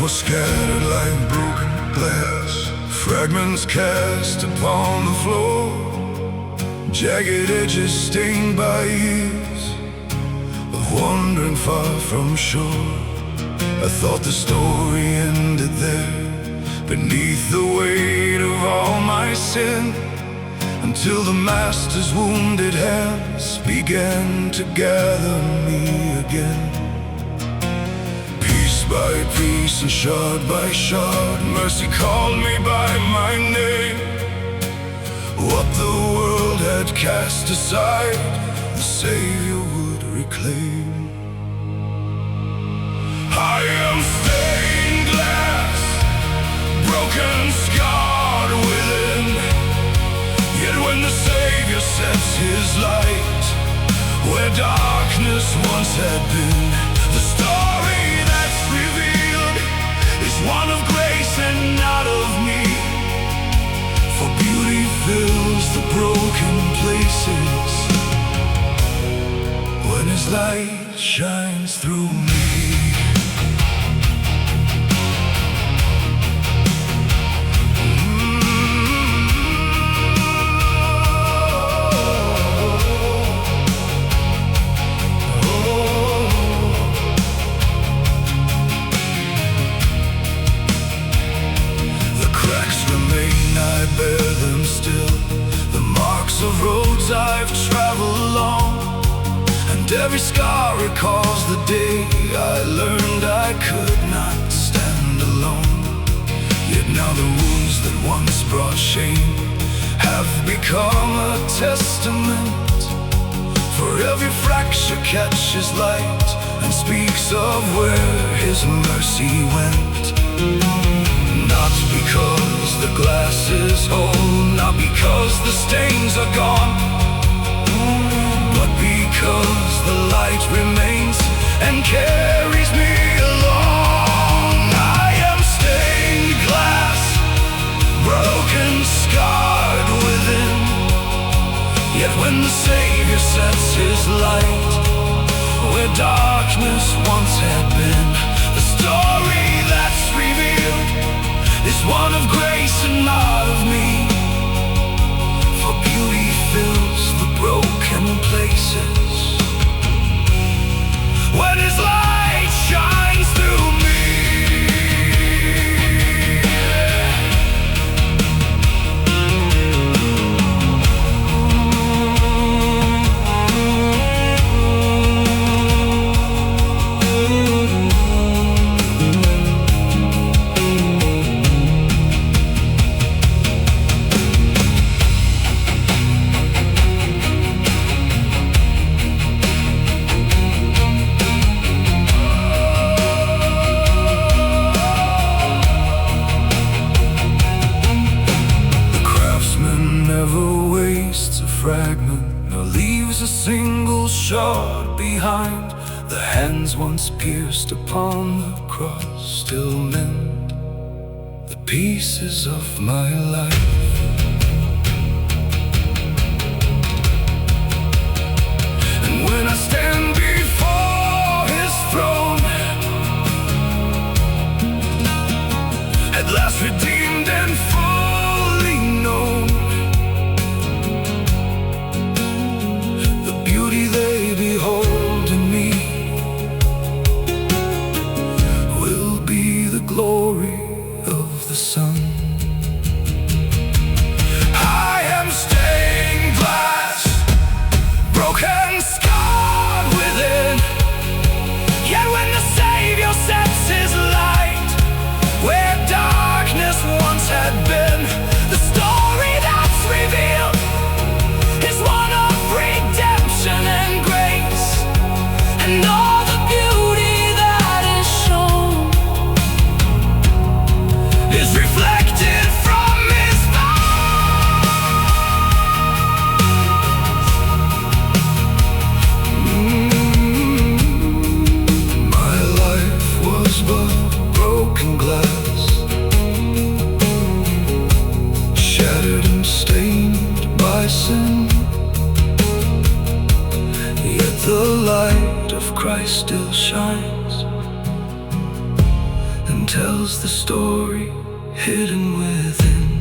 was scattered like broken glass, fragments cast upon the floor, jagged edges stained by years of wandering far from shore. I thought the story ended there, beneath the weight of all my sin, until the Master's wounded hands began to gather me again. Piece by piece and shard by shard, mercy called me by my name. What the world had cast aside, the Savior would reclaim. I am stained glass, broken, scarred within. Yet when the Savior sets His light where darkness once had been, the story that's revealed is one of grace and not of me. For beauty fills the broken places when His light shines through me. I bear them still, the marks of roads I've traveled along, and every scar recalls the day I learned I could not stand alone. Yet now the wounds that once brought shame have become a testament, for every fracture catches light and speaks of where His mercy went. Not because the glass is whole, not because the stains are gone, but because the light remains and carries me along. I am stained glass, broken, scarred within. Yet when the Savior sets His light where darkness once had been, the story that's revealed is one of grace and not of me. For beauty fills the broken places when His light shines through me. Never wastes a fragment, nor leaves a single shard behind. The hands once pierced upon the cross still mend the pieces of my life. And when I stand before His throne, at last redeemed and fully known, they behold in me will be the glory of the Son. I am stained glass, broken, scarred within. Yet when the Savior sets His light where darkness once had been, the story that's revealed is one of redemption and grace, and all the beauty that is shown is reflected tells the story hidden within.